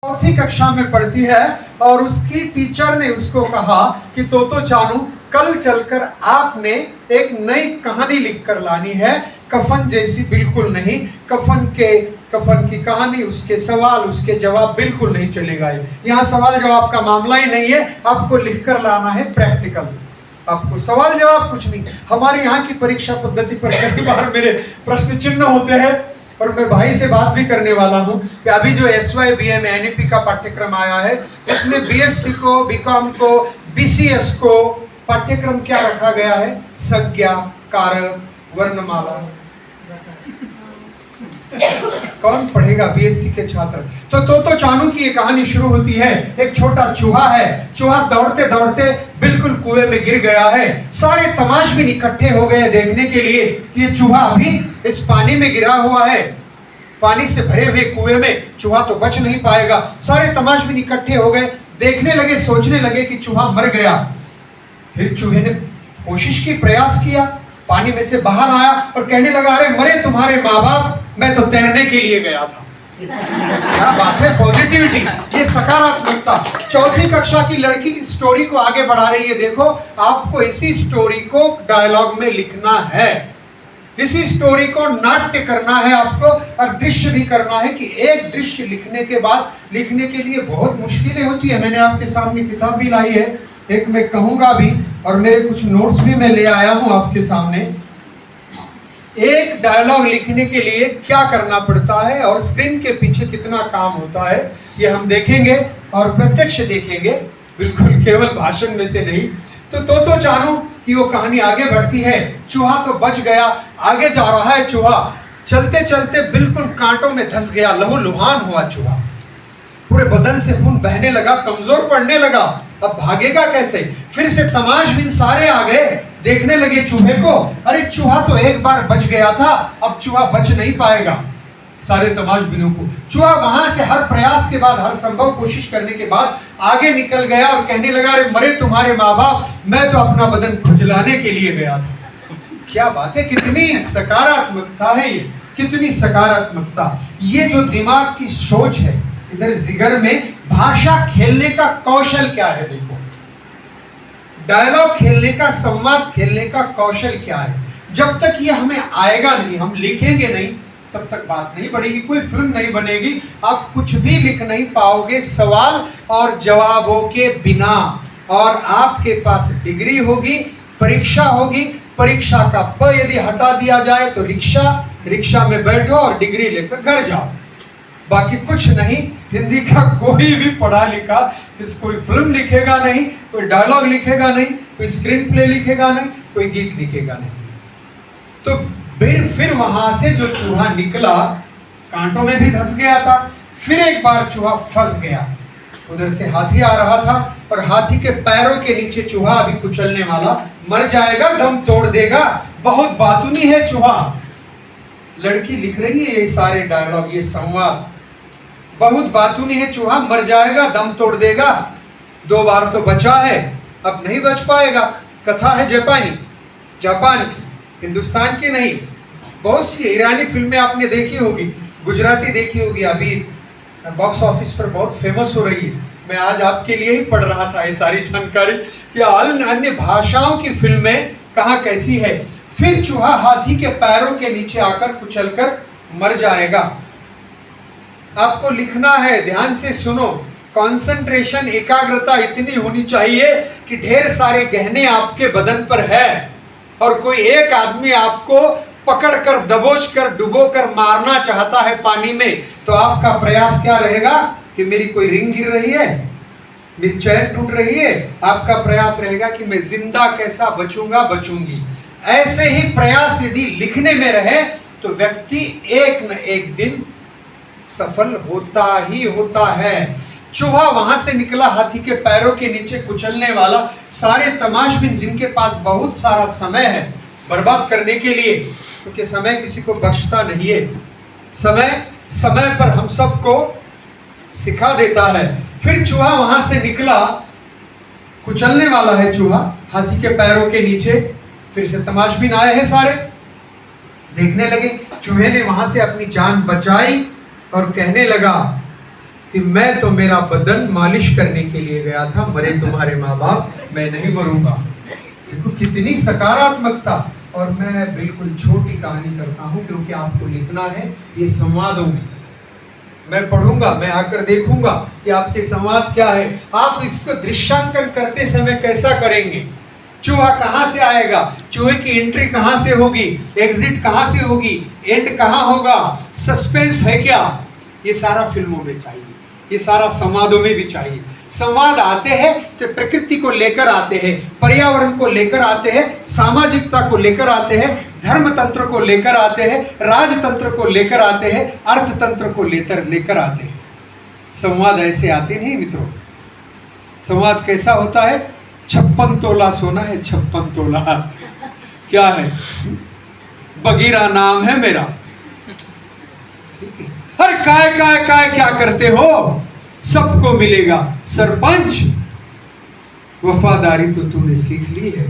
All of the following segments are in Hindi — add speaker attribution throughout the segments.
Speaker 1: चौथी कक्षा में पढ़ती है और उसकी टीचर ने उसको कहा कि तोतो चानू कल चलकर आपने एक नई कहानी लिखकर लानी है, कफन जैसी बिल्कुल नहीं। कफन की कहानी, उसके सवाल उसके जवाब बिल्कुल नहीं चलेगा। यहाँ सवाल जवाब का मामला ही नहीं है, आपको लिखकर लाना है प्रैक्टिकल। आपको सवाल जवाब कुछ नहीं। हमारे यहाँ की परीक्षा पद्धति पर कई बार मेरे प्रश्न चिन्ह होते हैं और मैं भाई से बात भी करने वाला हूँ कि अभी जो SYBM NEP का पाठ्यक्रम आया है उसमें BSc को, BCom को, BCS को पाठ्यक्रम क्या रखा गया है? संज्ञा, कारक, वर्णमाला। कौन पढ़ेगा BSc के छात्र? तो चानू की ये कहानी शुरू होती है। एक छोटा चूहा है, चूहा दौड़ते दौड़ते बिल्कुल कुएं में गिर गया है। सारे तमाशबीन इकट्ठे हो गए देखने के लिए कि ये चूहा अभी इस पानी में गिरा हुआ है, पानी से भरे हुए कुएं में चूहा तो बच नहीं पाएगा। सारे तमाशबीन इकट्ठे हो गए, देखने लगे, सोचने लगे कि चूहा मर गया। फिर चूहे ने कोशिश की, प्रयास किया, पानी में से बाहर आया और कहने लगा, अरे मरे तुम्हारे माँ बाप, मैं तो तैरने के लिए गया था। क्या बात है, पॉजिटिविटी, ये सकारात्मकता। चौथी कक्षा की लड़की स्टोरी को आगे बढ़ा रही है। देखो, आपको इसी स्टोरी को डायलॉग में लिखना है, इसी स्टोरी को नाट्य करना है आपको, और दृश्य भी करना है कि एक दृश्य लिखने के बाद लिखने के लिए बहुत मुश्किलें होती है। मैंने आपके सामने किताब भी लाई है, एक मैं कहूंगा भी, और मेरे कुछ नोट्स भी मैं ले आया हूं आपके सामने। एक डायलॉग लिखने के लिए क्या करना पड़ता है और स्क्रीन के पीछे कितना काम होता है, ये हम देखेंगे और प्रत्यक्ष देखेंगे, बिल्कुल केवल भाषण में से नहीं। तो चानू कि वो कहानी आगे बढ़ती है। चूहा तो बच गया, आगे जा रहा है चूहा, चलते चलते बिल्कुल कांटों में धंस गया, लहूलुहान हुआ चूहा, पूरे बदन से खून बहने लगा, कमजोर पड़ने लगा। अब भागेगा कैसे? फिर से तमाशबीन सारे आ गए, देखने लगे चूहे को। अरे चूहा तो एक बार बच गया था, अब चूहा बच नहीं पाएगा। सारे तमाशबीनों को चूहा वहां से हर प्रयास के बाद, हर संभव कोशिश करने के बाद आगे निकल गया और कहने लगा, अरे मरे तुम्हारे माँ बाप, मैं तो अपना बदन खुजलाने के लिए गया था। क्या बात है, कितनी सकारात्मकता है ये, कितनी सकारात्मकता। ये जो दिमाग की सोच है इधर जिगर में, भाषा खेलने का कौशल क्या है? देखो, डायलॉग खेलने का, संवाद खेलने का कौशल क्या है। जब तक ये हमें आएगा नहीं, हम लिखेंगे नहीं, तब तक बात नहीं बढ़ेगी, कोई फिल्म नहीं बनेगी, आप कुछ भी लिख नहीं पाओगे सवाल और जवाबों के बिना। और आपके पास डिग्री होगी, परीक्षा होगी, परीक्षा का प यदि हटा दिया जाए तो रिक्शा में बैठो और डिग्री लेकर घर जाओ, बाकी कुछ नहीं। हिंदी का कोई भी पढ़ा लिखा कोई फिल्म लिखेगा नहीं, कोई डायलॉग लिखेगा नहीं, कोई स्क्रीन प्ले लिखेगा नहीं, कोई गीत लिखेगा नहीं। तो फिर वहां से जो चूहा निकला, कांटों में भी धंस गया था, फिर एक बार चूहा फंस गया। उधर से हाथी आ रहा था और हाथी के पैरों के नीचे चूहा अभी कुचलने वाला, मर जाएगा, दम तोड़ देगा। बहुत बातूनी है चूहा। लड़की लिख रही है ये सारे डायलॉग, ये संवाद, बहुत बातूनी है चूहा, मर जाएगा, दम तोड़ देगा। 2 बार तो बचा है, अब नहीं बच पाएगा। कथा है जापान की, हिंदुस्तान की नहीं। बहुत सी ईरानी फिल्में आपने देखी होगी, गुजराती देखी होगी, अभी बॉक्स ऑफिस पर बहुत फेमस हो रही है। मैं आज आपके लिए ही पढ़ रहा था ये सारी जानकारी कि अन्य भाषाओं की फिल्में कहाँ कैसी है। फिर चूहा हाथी के पैरों के नीचे आकर कुचलकर मर जाएगा। आपको लिखना है, ध्यान से सुनो, कंसंट्रेशन, एकाग्रता इतनी होनी चाहिए कि ढेर सारे गहने आपके बदन पर है और कोई एक आदमी आपको पकड़कर, दबोचकर, डुबोकर मारना चाहता है पानी में, तो आपका प्रयास क्या रहेगा कि मेरी कोई रिंग गिर रही है, मेरी चैन टूट रही है। आपका प्रयास रहेगा कि मैं जिंदा कैसा बचूंगा, बचूंगी। ऐसे ही प्रयास यदि लिखने में रहे तो व्यक्ति एक न एक दिन सफल होता ही होता है। चूहा वहां से निकला, हाथी के पैरों के नीचे कुचलने वाला। सारे तमाशबीन जिनके पास बहुत सारा समय है बर्बाद करने के लिए, क्योंकि समय किसी को बख्शता नहीं है, समय पर हम सबको सिखा देता है। फिर चूहा वहां से निकला, कुचलने वाला है चूहा हाथी के पैरों के नीचे। फिर से तमाशबीन आए हैं सारे, देखने लगे। चूहे ने वहां से अपनी जान बचाई और कहने लगा कि मैं तो मेरा बदन मालिश करने के लिए गया था, मरे तुम्हारे माँ बाप, मैं नहीं मरूंगा। देखो कितनी सकारात्मकता। और मैं बिल्कुल छोटी कहानी करता हूँ क्योंकि आपको लिखना है, ये संवादों में मैं पढ़ूंगा, मैं आकर देखूंगा कि आपके संवाद क्या है। आप इसको दृश्यांकन करते समय कैसा करेंगे? चूहा कहाँ से आएगा, चूहे की एंट्री कहाँ से होगी, एग्जिट कहाँ से होगी, एंड कहाँ होगा, सस्पेंस है क्या, ये सारा फिल्मों में चाहिए, ये सारा संवादों में भी चाहिए। संवाद आते हैं तो प्रकृति को लेकर आते हैं, पर्यावरण को लेकर आते हैं, सामाजिकता को लेकर आते हैं, धर्म तंत्र को लेकर आते हैं, राजतंत्र को लेकर आते हैं, अर्थतंत्र को लेकर आते हैं। संवाद ऐसे आते नहीं मित्रों। संवाद कैसा होता है? 56 तोला सोना है, 56 तोला क्या है? बगीरा नाम है मेरा। अरे काय क्या करते हो? सबको मिलेगा सरपंच। वफादारी तो तूने सीख ली है,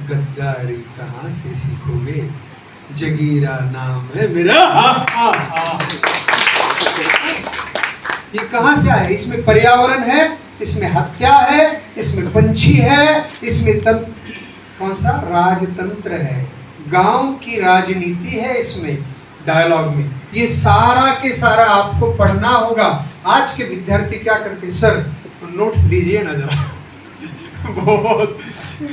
Speaker 1: गद्दारी कहां से सीखोगे? जगीरा नाम है मेरा। ये कहां से आया? इसमें पर्यावरण है, इसमें हत्या है, इसमें पंछी है, इसमें कौन सा राजतंत्र है, गांव की राजनीति है इसमें डायलॉग में। ये सारा के सारा आपको पढ़ना होगा। आज के विद्यार्थी क्या करते? सर तो नोट्स दीजिए ना जरा।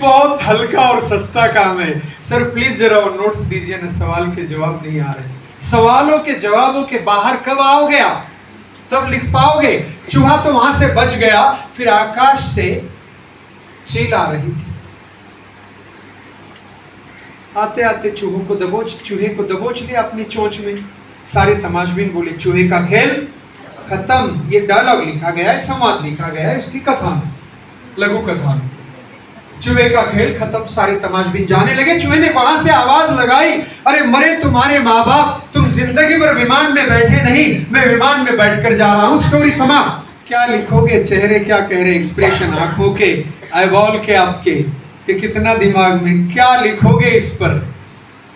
Speaker 1: बहुत हल्का और सस्ता काम है। सर प्लीज जरा वो नोट्स दीजिए ना, सवाल के जवाब नहीं आ रहे। सवालों के जवाबों के बाहर कब आओगे आप? तब लिख पाओगे। चूहा तो वहां से बच गया, फिर आकाश से चील आ रही थी। आते आते चूहे को दबोच लिया अपनी चोंच में। सारे तमाशबीन बोले चूहे का खेल खत्म। ये डायलॉग लिखा गया है, संवाद लिखा गया है उसकी कथा में, लघु कथा में। चूहे का खेल खत्म, सारे तमाशबीन जाने लगे। चूहे ने वहां से आवाज लगाई, अरे मरे तुम्हारे माँ बाप, तुम जिंदगी भर विमान में बैठे नहीं, मैं विमान में बैठकर जा रहा हूँ। स्टोरी समाप्त। क्या लिखोगे? चेहरे क्या कह रहे, एक्सप्रेशन आंखों के, आईबॉल के आपके, कि कितना दिमाग में क्या लिखोगे इस पर?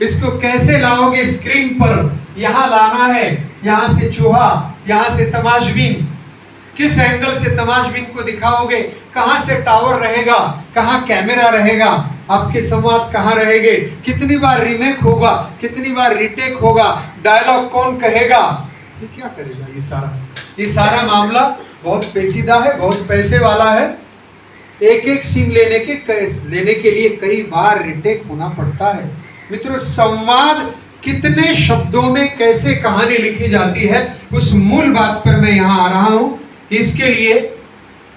Speaker 1: इसको कैसे लाओगे स्क्रीन पर? यहाँ लाना है, यहाँ से चूहा, यहाँ से तमाशबीन। किस एंगल से तमाशबीन को दिखाओगे? कहाँ से टावर रहेगा, कहाँ कैमरा रहेगा, आपके संवाद कहाँ रहेंगे, कितनी बार रीमेक होगा, कितनी बार रीटेक होगा, डायलॉग कौन कहेगा, ये क्या करेगा? ये सारा मामला बहुत पेचीदा है, बहुत पैसे वाला है। एक एक सीन लेने के लिए कई बार रीटेक होना पड़ता है। मित्रों, संवाद कितने शब्दों में कैसे कहानी लिखी जाती है, उस मूल बात पर मैं यहाँ आ रहा हूँ। इसके लिए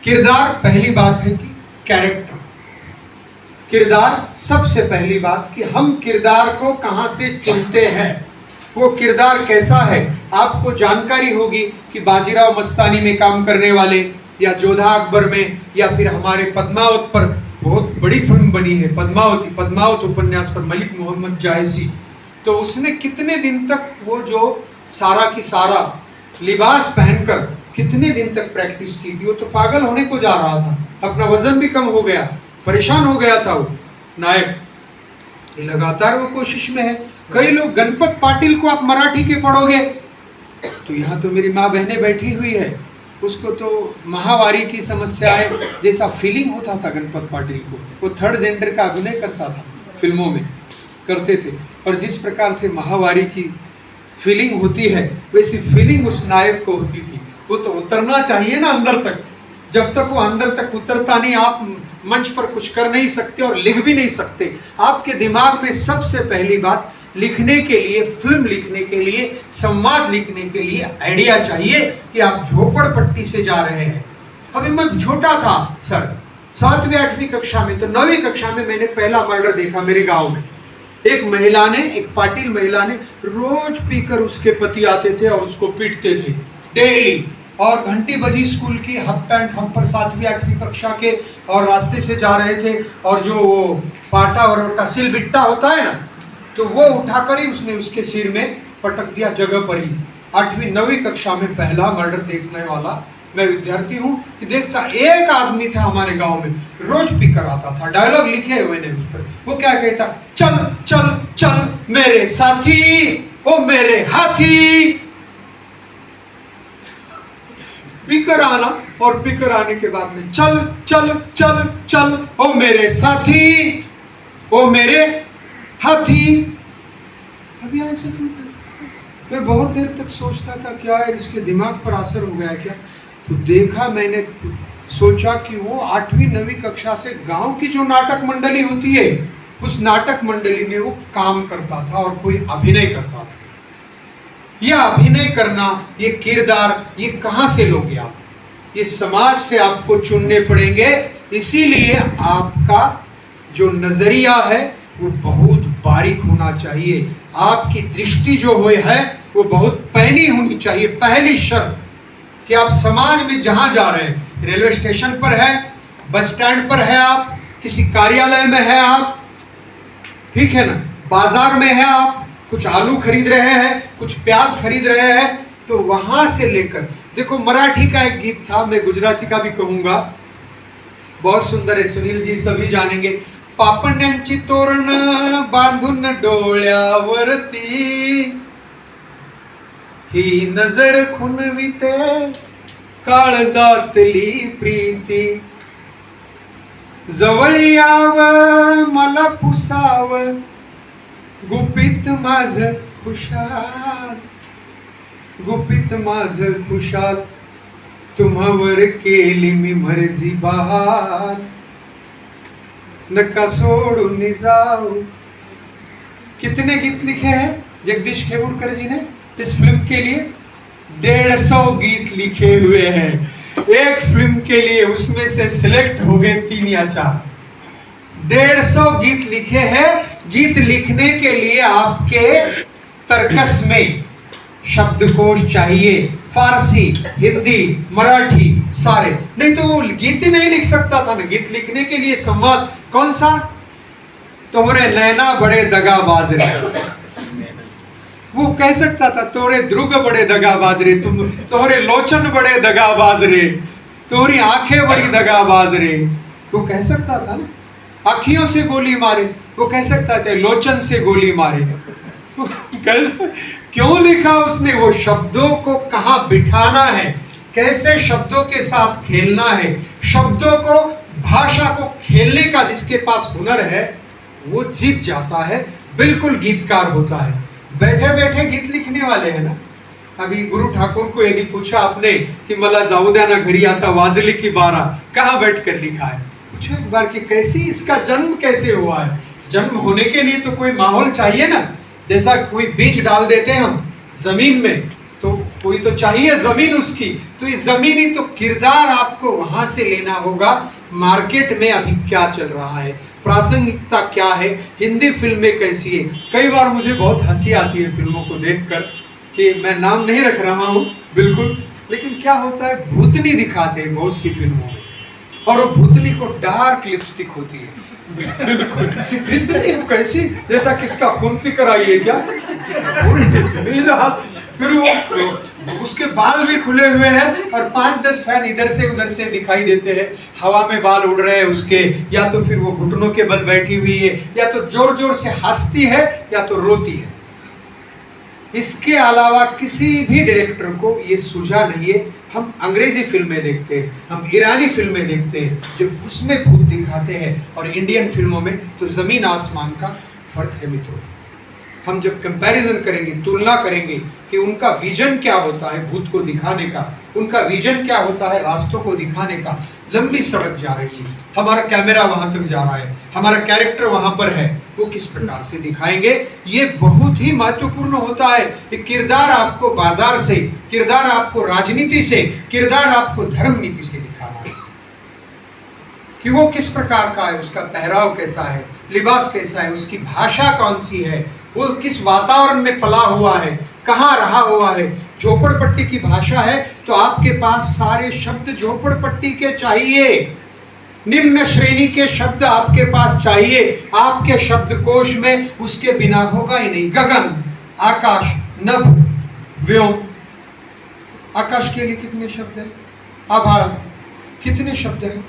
Speaker 1: किरदार पहली बात है कि कैरेक्टर, किरदार सबसे पहली बात कि हम किरदार को कहाँ से चुनते हैं, वो किरदार कैसा है। आपको जानकारी होगी कि बाजीराव मस्तानी में काम करने वाले, या जोधा अकबर में, या फिर हमारे पद्मावत पर बहुत बड़ी फिल्म बनी है पद्मावत उपन्यास पर, मलिक मोहम्मद जायसी। तो उसने कितने दिन तक वो जो सारा की सारा लिबास पहनकर कितने दिन तक प्रैक्टिस की थी। वो तो पागल होने को जा रहा था, अपना वजन भी कम हो गया, परेशान हो गया था वो नायक। लगातार वो कोशिश में है। कई लोग, गणपत पाटिल को आप मराठी के पढ़ोगे तो यहाँ तो मेरी माँ बहनें बैठी हुई है, उसको तो महावारी की समस्या है जैसा फीलिंग होता था गणपत पाटिल को। वो थर्ड जेंडर का अभिनय करता था, फिल्मों में करते थे, और जिस प्रकार से महावारी की फीलिंग होती है वैसी फीलिंग उस नायक को होती थी। वो तो उतरना चाहिए ना अंदर तक। जब तक वो अंदर तक उतरता नहीं, आप मंच पर कुछ कर नहीं सकते और लिख भी नहीं सकते। आपके दिमाग में सबसे पहली बात, लिखने के लिए, फिल्म लिखने के लिए, संवाद लिखने के लिए आइडिया चाहिए कि आप झोपड़पट्टी से जा रहे हैं। अभी मैं छोटा था सर, 7वीं 8वीं कक्षा में, तो 9वीं कक्षा में मैंने पहला मर्डर देखा मेरे गांव में। एक महिला ने, एक पाटिल महिला ने, रोज पीकर उसके पति आते थे और उसको पीटते थे डेली। और घंटी बजी स्कूल की, हाफ पैंट हम पर 7वीं 8वीं कक्षा के, और रास्ते से जा रहे थे, और जो वो पाटा और टसिल बिट्टा होता है ना, तो वो उठाकर ही उसने उसके सिर में पटक दिया जगह पर ही। 8वीं 9वीं कक्षा में पहला मर्डर देखने वाला मैं विद्यार्थी हूँ कि देखता। एक आदमी था हमारे गांव में, रोज पीकर आता था, डायलॉग लिखे हुए ने उस पर। वो क्या कहता, चल चल चल मेरे साथी, ओ मेरे हाथी। पीकर आना, और पीकर आने के बाद में चल चल चल चल ओ मेरे साथी, ओ मेरे हाथी। अभी ऐसे मैं बहुत देर तक सोचता था क्या यार इसके दिमाग पर असर हो गया क्या। तो देखा मैंने, सोचा कि वो 8वीं 9वीं कक्षा से गांव की जो नाटक मंडली होती है उस नाटक मंडली में वो काम करता था और कोई अभिनय करता था। यह अभिनय करना, ये किरदार, ये कहां से लोगे आप? ये समाज से आपको चुनने पड़ेंगे। इसीलिए आपका जो नजरिया है वो बहुत बारीक होना चाहिए, आपकी दृष्टि जो हुई है वो बहुत पैनी होनी चाहिए। पहली शर्त कि आप समाज में जहां जा रहे हैं, रेलवे स्टेशन पर है, बस स्टैंड पर है, आप किसी कार्यालय में है, आप ठीक है ना, बाजार में है, आप कुछ आलू खरीद रहे हैं, कुछ प्याज खरीद रहे हैं, तो वहां से लेकर देखो, मराठी का एक गीत था, मैं गुजराती का भी कहूंगा, बहुत सुंदर है, सुनील जी सभी जानेंगे। पापण्यांची तोरण बांधून डोळ्यावरती, ही नजर खुनविते काळजातली प्रीती, जवळ याव मला पुसाव गुपित माझ खुशाल, गुपित माझ खुशाल, तुम्हावर केली मी मर्जी बहाल, नका सोडून जाओ। कितने गीत लिखे हैं जगदीश खेवुड़कर जी ने इस फिल्म के लिए? 150 गीत लिखे हुए हैं एक फिल्म के लिए, उसमें से सिलेक्ट हो गए 3 या 4। 150 गीत लिखे हैं। गीत लिखने के लिए आपके तर्कस में शब्दकोश चाहिए, फारसी, हिंदी, मराठी सारे, नहीं तो वो गीत ही नहीं लिख सकता था ना। गीत लिखने के लिए संवाद कौन सा? तोरे नैना बड़े दगाबाज रे, वो कह सकता था तोरे द्रुग बड़े दगाबाज रे, तुम तोरे लोचन बड़े दगाबाज रे, तोरी आंखें बड़ी दगाबाज रे, वो कह सकता था ना। आँखियों से गोली मारे, वो कह सकता था लोचन से गोली मारे। क्यों लिखा उसने? वो शब्दों को कहाँ बिठाना है, कैसे शब्दों के साथ खेलना है, शब्दों को, भाषा को खेलने का जिसके पास हुनर है वो जीत जाता है, बिल्कुल गीतकार होता है। बैठे बैठे गीत लिखने वाले हैं ना। अभी गुरु ठाकुर को यदि पूछा आपने कि मला जाऊ द्या ना घरी आता वाजली की 12, कहाँ बैठ कर लिखा है? पूछो एक बार कि कैसी, इसका जन्म कैसे हुआ है? जन्म होने के लिए तो कोई माहौल चाहिए ना। जैसा कोई बीज डाल देते हैं हम जमीन में, तो कोई तो चाहिए जमीन उसकी, तो ये जमीनी तो किरदार आपको वहां से लेना होगा। मार्केट में अभी क्या चल रहा है, प्रासंगिकता क्या है, हिंदी फिल्में कैसी है। कई बार मुझे बहुत हंसी आती है फिल्मों को देखकर, कि मैं नाम नहीं रख रहा हूँ बिल्कुल, लेकिन क्या होता है, भूतनी दिखाते हैं बहुत सी फिल्मों में, और वो भूतनी को डार्क लिपस्टिक होती है बिल्कुल इतनी कैसी, जैसा किसका खून पी कर आई है क्या। फिर वो उसके बाल भी खुले हुए हैं और 5-10 फैन इधर से उधर से दिखाई देते हैं, हवा में बाल उड़ रहे हैं उसके, या तो फिर वो घुटनों के बल बैठी हुई है, या तो जोर जोर से हंसती है, या तो रोती है। इसके अलावा किसी भी डायरेक्टर को ये सूझा नहीं है। हम अंग्रेजी फिल्में देखते हैं, हम ईरानी फिल्में देखते हैं, जब उसमें भूत दिखाते हैं, और इंडियन फिल्मों में तो जमीन आसमान का फर्क है मित्रों। हम जब कंपैरिजन करेंगे, तुलना करेंगे कि उनका विजन क्या होता है भूत को दिखाने का, उनका विजन क्या होता है रास्तों को दिखाने का। लंबी सड़क जा रही है, हमारा कैमरा वहां तक जा रहा है, हमारा कैरेक्टर वहां पर है, वो किस प्रकार से दिखाएंगे, ये बहुत ही महत्वपूर्ण होता है। कि किरदार आपको बाजार से, किरदार आपको राजनीति से, किरदार आपको धर्म नीति से दिखाना है कि वो किस प्रकार का है, उसका पहराव कैसा है, लिबास कैसा है, उसकी भाषा कौन सी है, वो किस वातावरण में पला हुआ है, कहाँ रहा हुआ है। झोपड़पट्टी की भाषा है तो आपके पास सारे शब्द झोपड़पट्टी के चाहिए, निम्न श्रेणी के शब्द आपके पास चाहिए। आपके शब्दकोश में उसके बिना होगा ही नहीं। गगन, आकाश, नभ, व्योम, आकाश के लिए कितने शब्द हैं, आभार कितने शब्द हैं,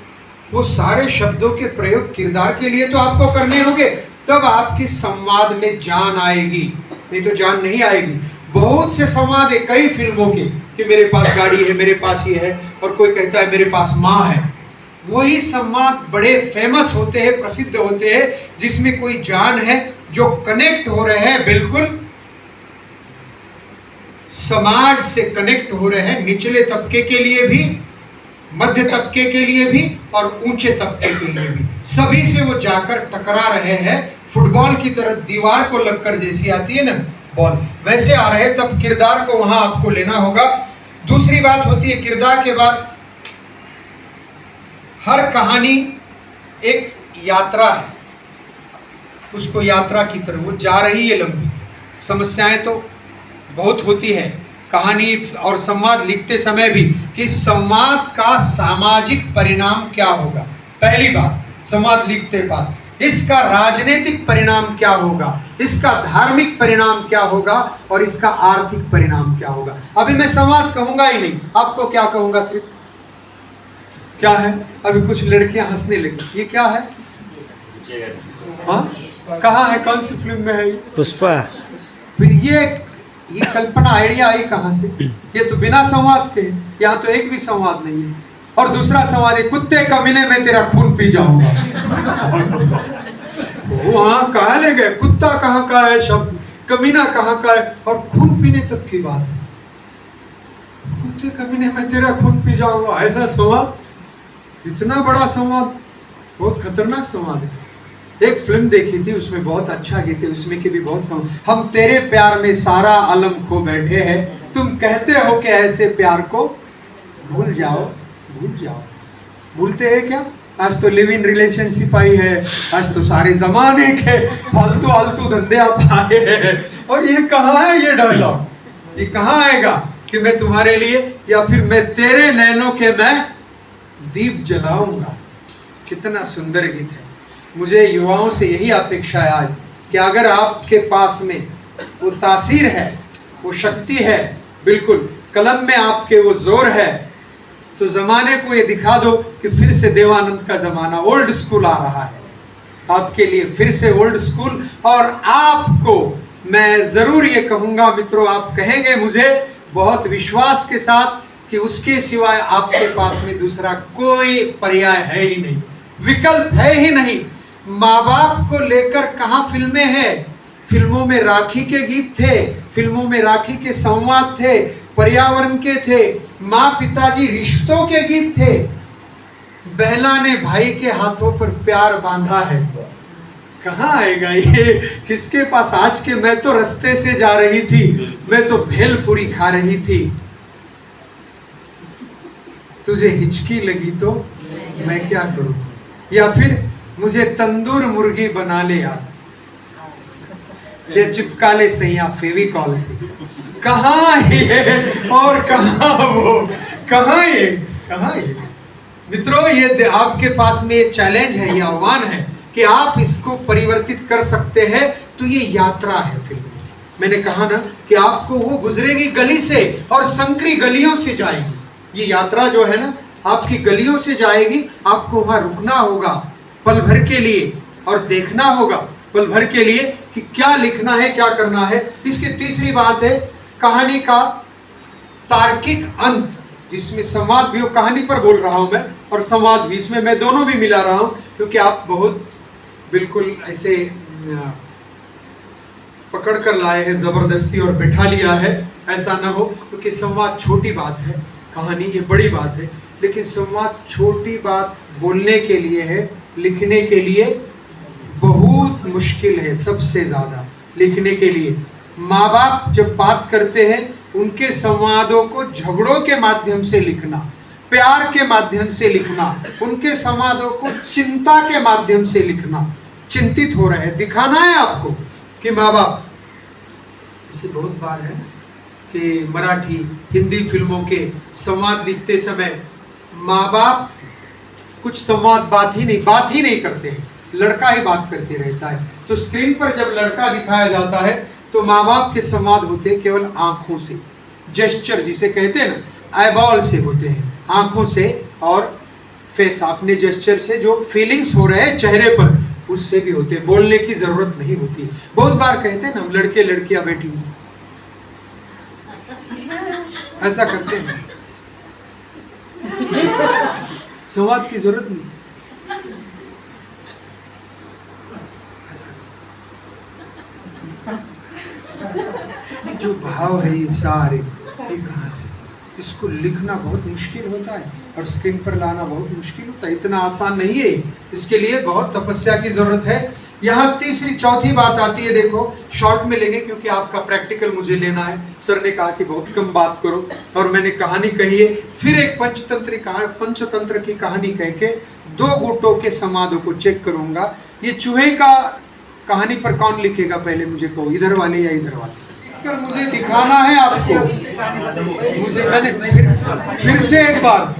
Speaker 1: वो सारे शब्दों के प्रयोग किरदार के लिए तो आपको करने होंगे, तब आपकी संवाद में जान आएगी, नहीं तो जान नहीं आएगी। बहुत से संवाद है कई फिल्मों के कि मेरे पास गाड़ी है, मेरे पास ये है, और कोई कहता है मेरे पास माँ है। वही संवाद बड़े फेमस होते हैं, प्रसिद्ध होते हैं, जिसमें कोई जान है, जो कनेक्ट हो रहे हैं, बिल्कुल समाज से कनेक्ट हो रहे हैं, निचले तबके के लिए भी, मध्य तबके के लिए भी और ऊंचे तबके के लिए भी, सभी से वो जाकर टकरा रहे हैं। फुटबॉल की तरह दीवार को लगकर जैसी आती है ना बॉल, वैसे आ रहे हैं, तब किरदार को वहां आपको लेना होगा। दूसरी बात होती है किरदार के बाद, हर कहानी एक यात्रा है, उसको यात्रा की तरह वो जा रही है लंबी। समस्याएं तो बहुत होती है कहानी और संवाद लिखते समय भी, कि संवाद का सामाजिक परिणाम क्या होगा। पहली बात, संवाद लिखते बाद इसका राजनीतिक परिणाम क्या होगा, इसका धार्मिक परिणाम क्या होगा, और इसका आर्थिक परिणाम क्या होगा। अभी मैं संवाद कहूंगा ही नहीं, आपको क्या कहूंगा, सिर्फ क्या है। अभी कुछ लड़कियां हंसने लगी, ये क्या है, हाँ कहाँ है, कौन सी फिल्म में है ये?
Speaker 2: पुष्पा।
Speaker 1: फिर ये कल्पना आइडिया आई कहाँ से? ये तो बिना संवाद के, यहाँ तो एक भी संवाद नहीं है। और दूसरा संवाद है, कुत्ते कमीने में तेरा खून पी जाऊंगा। वहां कहाँ ले गए, कुत्ता कहाँ का है शब्द, कमीना कहाँ का है, और खून पीने तक की बात है। कुत्ते कमीने में तेरा खून पी जाऊंगा, ऐसा संवाद, इतना बड़ा संवाद, बहुत खतरनाक संवाद है। एक फिल्म देखी थी, उसमें बहुत अच्छा गीत है, उसमें के भी बहुत संवाद। हम तेरे प्यार में सारा आलम खो बैठे हैं, तुम कहते हो कि ऐसे प्यार को भूल जाओ, भूल जाओ। भूलते हैं क्या? आज तो लिव इन रिलेशनशिप आई है, आज तो सारे जमाने के फालतू फालतू धंधे आप आए हैं। और ये कहाँ है ये डायलॉग, ये कहाँ आएगा कि मैं तुम्हारे लिए, या फिर मैं तेरे नैनों के मैं दीप जलाऊंगा। कितना सुंदर गीत है। मुझे युवाओं से यही अपेक्षा है आज, कि अगर आपके पास में वो तासीर है, वो शक्ति है, बिल्कुल कलम में आपके वो जोर है, तो जमाने को ये दिखा दो कि फिर से देवानंद का जमाना, ओल्ड स्कूल आ रहा है आपके लिए, फिर से ओल्ड स्कूल। और आपको मैं जरूर ये कहूंगा मित्रों, आप कहेंगे मुझे बहुत विश्वास के साथ कि उसके सिवाय आपके पास में दूसरा कोई पर्याय है ही नहीं, विकल्प है ही नहीं। माँ बाप को लेकर कहाँ फिल्में हैं, फिल्मों में राखी के गीत थे, फिल्मों में राखी के संवाद थे, पर्यावरण के थे, माँ पिताजी रिश्तों के गीत थे। बहला ने भाई के हाथों पर प्यार बांधा है, कहाँ आएगा ये, किसके पास? आज के मैं तो रास्ते से जा रही थी, मैं तो भेलपुरी खा रही थी, तुझे हिचकी लगी तो मैं क्या करूं, या फिर मुझे तंदूर मुर्गी बना ले यार, ये चिपका ले सैया फेविकॉल से। कहाँ ये और कहाँ वो, कहाँ ये मित्रों, ये आपके पास में ये चैलेंज है, ये आह्वान है कि आप इसको परिवर्तित कर सकते हैं। तो ये यात्रा है फिल्म, मैंने कहा ना कि आपको वो गुजरेगी गली से और संकरी गलियों से जाएगी। ये यात्रा जो है ना आपकी गलियों से जाएगी, आपको वहां रुकना होगा पल भर के लिए और देखना होगा पल भर के लिए कि क्या लिखना है, क्या करना है। इसकी तीसरी बात है कहानी का तार्किक अंत, जिसमें संवाद भी हो, कहानी पर बोल रहा हूं मैं और संवाद भी, इसमें मैं दोनों भी मिला रहा हूं, क्योंकि आप बहुत बिल्कुल ऐसे पकड़ कर लाए हैं जबरदस्ती और बैठा लिया है, ऐसा ना हो। क्योंकि संवाद छोटी बात है, कहानी ये बड़ी बात है, लेकिन संवाद छोटी बात बोलने के लिए है, लिखने के लिए बहुत मुश्किल है, सबसे ज़्यादा लिखने के लिए। माँ बाप जब बात करते हैं, उनके संवादों को झगड़ों के माध्यम से लिखना, प्यार के माध्यम से लिखना, उनके संवादों को चिंता के माध्यम से लिखना, चिंतित हो रहे हैं, दिखाना है आपको कि माँ बाप, इसे बहुत बार है कि मराठी हिंदी फिल्मों के संवाद लिखते समय माँ बाप कुछ संवाद बात ही नहीं करते हैं, लड़का ही बात करते रहता है। तो स्क्रीन पर जब लड़का दिखाया जाता है तो माँ बाप के संवाद होते हैं केवल आंखों से, जेस्चर जिसे कहते हैं ना, आईबॉल से होते हैं, आंखों से और फेस, अपने जेस्चर से जो फीलिंग्स हो रहे हैं चेहरे पर, उससे भी होते हैं, बोलने की जरूरत नहीं होती। बहुत बार कहते हैं ना हम, लड़के लड़कियां बैठी हुई, ऐसा करते हैं। संवाद की जरूरत नहीं। ये जो भाव है ये सारे ये कहाँ से, इसको लिखना बहुत मुश्किल होता है और स्क्रीन पर लाना बहुत मुश्किल होता है, इतना आसान नहीं है। इसके लिए बहुत तपस्या की जरूरत है। यहाँ तीसरी चौथी बात आती है, देखो शॉर्ट में लेंगे क्योंकि आपका प्रैक्टिकल मुझे लेना है। सर ने कहा कि बहुत कम बात करो और मैंने कहानी कही है। फिर एक पंचतंत्र की कहानी कह के 2 गुटों के संवादों को चेक करूंगा। ये चूहे का कहानी पर कौन लिखेगा पहले मुझे कहो, इधर वाले या इधर वाले? लिखकर मुझे दिखाना है आपको। मुझे मैंने फिर से एक बार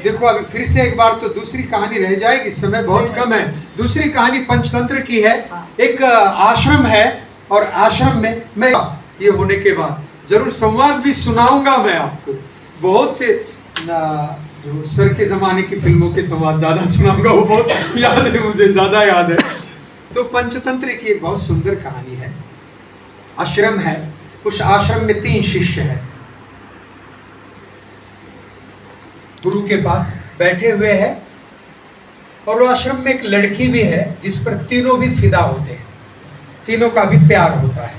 Speaker 1: देखो, अभी फिर से एक बार तो दूसरी कहानी रह जाएगी, समय बहुत कम है। दूसरी कहानी पंचतंत्र की है। एक आश्रम है और आश्रम में मैं ये होने के बाद जरूर संवाद भी सुनाऊंगा मैं आपको। बहुत से जो सर के जमाने की फिल्मों के संवाद ज्यादा सुनाऊंगा, वो बहुत याद है मुझे, ज्यादा याद है। तो पंचतंत्र की एक बहुत सुंदर कहानी है। आश्रम है, उस आश्रम में 3 शिष्य हैं, गुरु के पास बैठे हुए हैं। और वो आश्रम में एक लड़की भी है जिस पर तीनों भी फिदा होते हैं, तीनों का भी प्यार होता है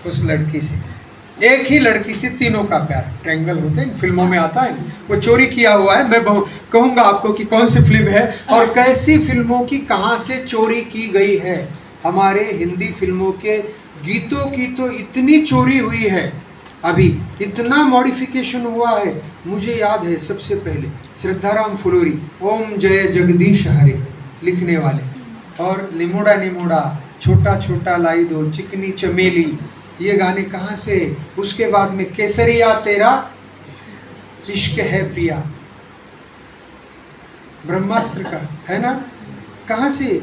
Speaker 1: उस लड़की से। एक ही लड़की से तीनों का प्यार, ट्रायंगल होते हैं, फिल्मों में आता है। वो चोरी किया हुआ है, मैं कहूंगा आपको कि कौन सी फिल्म है और कैसी फिल्मों की कहां से चोरी की गई है। हमारे हिंदी फिल्मों के गीतों की तो इतनी चोरी हुई है, अभी इतना मॉडिफिकेशन हुआ है। मुझे याद है सबसे पहले श्रद्धाराम फुलोरी, ओम जय जगदीश हरे लिखने वाले, और निमोड़ा निमोड़ा, छोटा छोटा लाई दो, चिकनी चमेली, ये गाने कहाँ से। उसके बाद में केसरिया तेरा इश्क है पिया, ब्रह्मास्त्र का है ना, कहाँ से।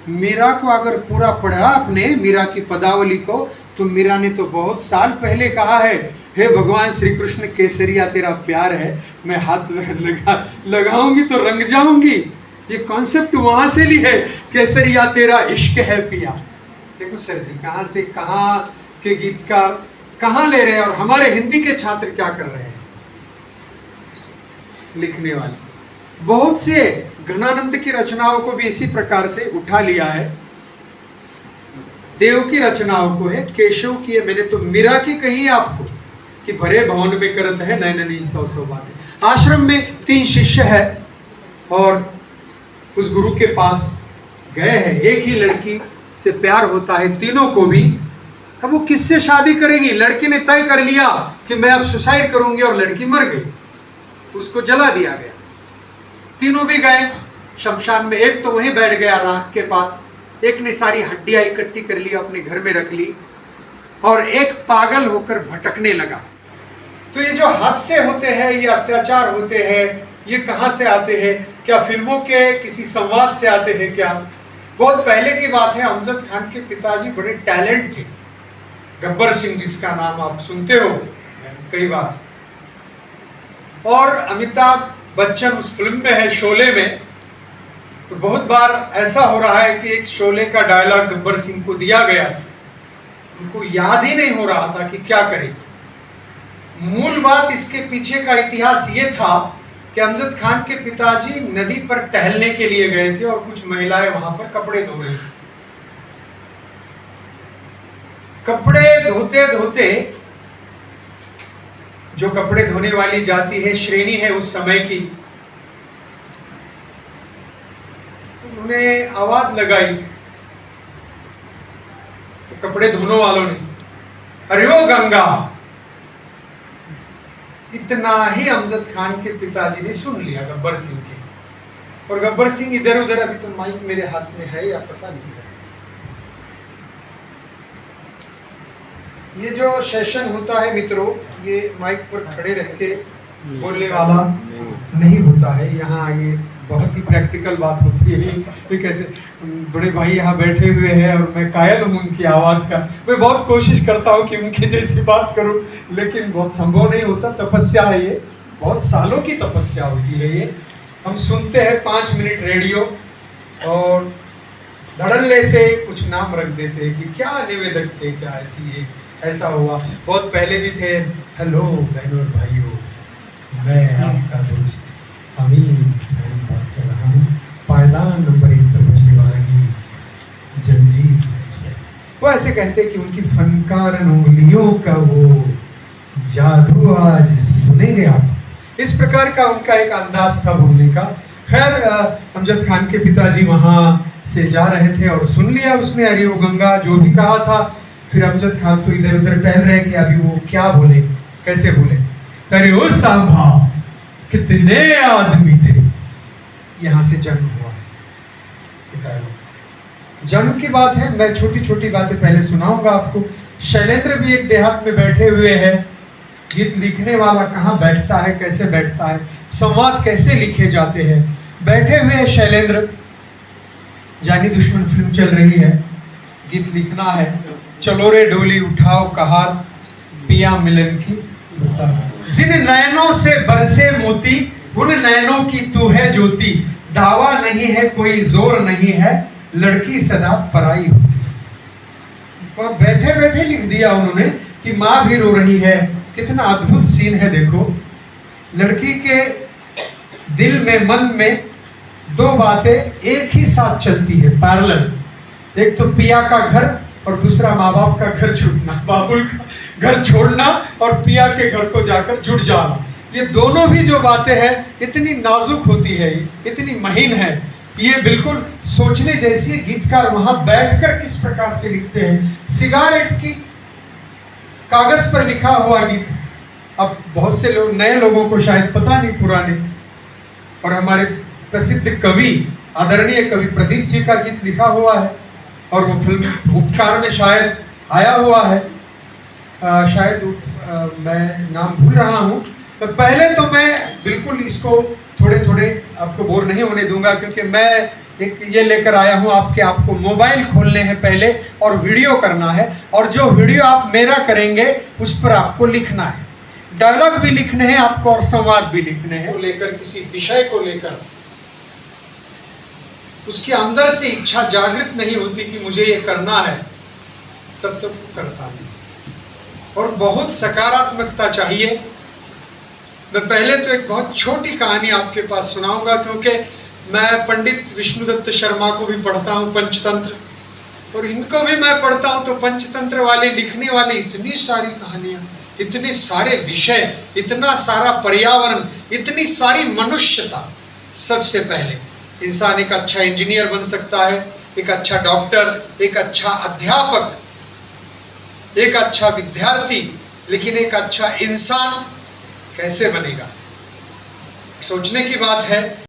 Speaker 1: मीरा को अगर पूरा पढ़ा आपने, मीरा की पदावली को, तो मीरा ने तो बहुत साल पहले कहा है, हे भगवान श्री कृष्ण केसरिया तेरा प्यार है, मैं हाथ लगाऊंगी तो रंग जाऊंगी। ये कॉन्सेप्ट वहां से ली है, केसरिया तेरा इश्क है पिया। देखो सर जी कहाँ से कहाँ के गीतकार कहाँ ले रहे हैं, और हमारे हिंदी के छात्र क्या कर रहे हैं, लिखने वाले। बहुत से घनानंद की रचनाओं को भी इसी प्रकार से उठा लिया है। देव की रचनाओं को है, केशव की है, मैंने तो मीरा की कही आपको कि भरे भवन में करत है नैन नहीं 100 बातें। आश्रम में 3 शिष्य है और उस गुरु के पास गए हैं। एक ही लड़की से प्यार होता है तीनों को भी। अब वो किससे शादी करेगी? लड़की ने तय कर लिया कि मैं अब सुसाइड करूंगी, और लड़की मर गई, उसको जला दिया गया। तीनों भी गए शमशान में। एक तो वहीं बैठ गया राख के पास, एक ने सारी हड्डियां इकट्ठी कर ली, अपने घर में रख ली, और एक पागल होकर भटकने लगा। तो ये जो हादसे होते हैं, ये अत्याचार होते हैं, ये कहां से आते हैं? क्या फिल्मों के किसी संवाद से आते हैं क्या? बहुत पहले की बात है। अमजद खान के पिताजी बड़े टैलेंट थे, गब्बर सिंह जिसका नाम आप सुनते हो कई बार, और अमिताभ बच्चन उस फिल्म में है, शोले में। तो बहुत बार ऐसा हो रहा है कि एक शोले का डायलॉग गब्बर सिंह को दिया गया था, उनको याद ही नहीं हो रहा था कि क्या करें। मूल बात इसके पीछे का इतिहास ये था कि अमजद खान के पिताजी नदी पर टहलने के लिए गए थे और कुछ महिलाएं वहां पर कपड़े धो रही थी। कपड़े धोते धोते, जो कपड़े धोने वाली जाति है, श्रेणी है उस समय की, उन्होंने आवाज लगाई तो कपड़े धोने वालों ने, अरे ओ गंगा। इतना ही अमजद खान के पिताजी ने सुन लिया गब्बर सिंह के, और गब्बर सिंह इधर उधर, अभी तो माइक मेरे हाथ में है या पता नहीं है। ये जो सेशन होता है मित्रों, ये माइक पर खड़े रह के बोलने वाला नहीं होता है। यहाँ ये बहुत ही प्रैक्टिकल बात होती है। ये कैसे बड़े भाई यहाँ बैठे हुए हैं और मैं कायल हूँ उनकी आवाज़ का। मैं बहुत कोशिश करता हूँ कि उनकी जैसी बात करूँ, लेकिन बहुत संभव नहीं होता। तपस्या है ये, बहुत सालों की तपस्या होती है ये। हम सुनते हैं 5 मिनट रेडियो और धड़ल्ले से कुछ नाम रख देते हैं कि क्या निवेदक थे, क्या ऐसी ये ऐसा हुआ। बहुत पहले भी थे, हेलो बहनों और भाइयों, मैं आपका दोस्त अमीन सैन बात कर रहा हूँ, पायदान नंबर 1 पर बजने वाला गीत जंजीर से। वो ऐसे कहते कि उनकी फनकार उंगलियों का वो जादू आज सुनेंगे आप। इस प्रकार का उनका एक अंदाज था बोलने का। खैर अमजद खान के पिताजी वहाँ से जा रहे थे और सुन लिया उसने अरे वो गंगा जो भी कहा था। फिर अमजद खान तो इधर उधर टहल रहे कि अभी वो क्या बोले, कैसे बोले। अरे ओ सांभा कितने आदमी थे। यहाँ से जन्म हुआ है, जन्म की बात है। मैं छोटी छोटी बातें पहले सुनाऊंगा आपको। शैलेंद्र भी एक देहात में बैठे हुए हैं। गीत लिखने वाला कहाँ बैठता है, कैसे बैठता है, संवाद कैसे लिखे जाते हैं। बैठे हुए हैं शैलेंद्र, जानी दुश्मन फिल्म चल रही है, गीत लिखना है। चलो रे डोली उठाओ कहार पिया मिलन की, जिन नैनों से बरसे मोती उन नैनों की तू है ज्योति, दावा नहीं है कोई जोर नहीं है लड़की सदा पराई होती। और बैठे बैठे लिख दिया उन्होंने कि माँ भी रो रही है। कितना अद्भुत सीन है देखो। लड़की के दिल में मन में दो बातें एक ही साथ चलती है पैरेलल। एक तो पिया का घर और दूसरा माँ बाप का घर छूटना, बाबुल का घर छोड़ना और पिया के घर को जाकर जुड़ जाना। ये दोनों भी जो बातें हैं इतनी नाजुक होती है, इतनी महीन है, ये बिल्कुल सोचने जैसी है। गीतकार वहां बैठकर किस प्रकार से लिखते हैं। सिगारेट की कागज पर लिखा हुआ गीत। अब बहुत से लोग, नए लोगों को शायद पता नहीं, पुराने और हमारे प्रसिद्ध कवि आदरणीय कवि प्रदीप जी का गीत लिखा हुआ है और वो फिल्म उपकार में शायद आया हुआ है। शायद मैं नाम भूल रहा हूँ। तो पहले तो मैं बिल्कुल इसको थोड़े थोड़े आपको बोर नहीं होने दूंगा, क्योंकि मैं एक ये लेकर आया हूँ आपको मोबाइल खोलने हैं पहले और वीडियो करना है, और जो वीडियो आप मेरा करेंगे उस पर आपको लिखना है। डायलॉग भी लिखने हैं आपको और संवाद भी लिखने हैं। लेकर किसी विषय को लेकर उसके अंदर से इच्छा जागृत नहीं होती कि मुझे ये करना है, तब तक करता नहीं। और बहुत सकारात्मकता चाहिए। मैं पहले तो एक बहुत छोटी कहानी आपके पास सुनाऊंगा, क्योंकि मैं पंडित विष्णुदत्त शर्मा को भी पढ़ता हूँ, पंचतंत्र, और इनको भी मैं पढ़ता हूँ। तो पंचतंत्र वाले लिखने वाले इतनी सारी कहानियां, इतने सारे विषय, इतना सारा पर्यावरण, इतनी सारी मनुष्यता। सबसे पहले इंसान एक अच्छा इंजीनियर बन सकता है, एक अच्छा डॉक्टर, एक अच्छा अध्यापक, एक अच्छा विद्यार्थी, लेकिन एक अच्छा इंसान कैसे बनेगा, सोचने की बात है।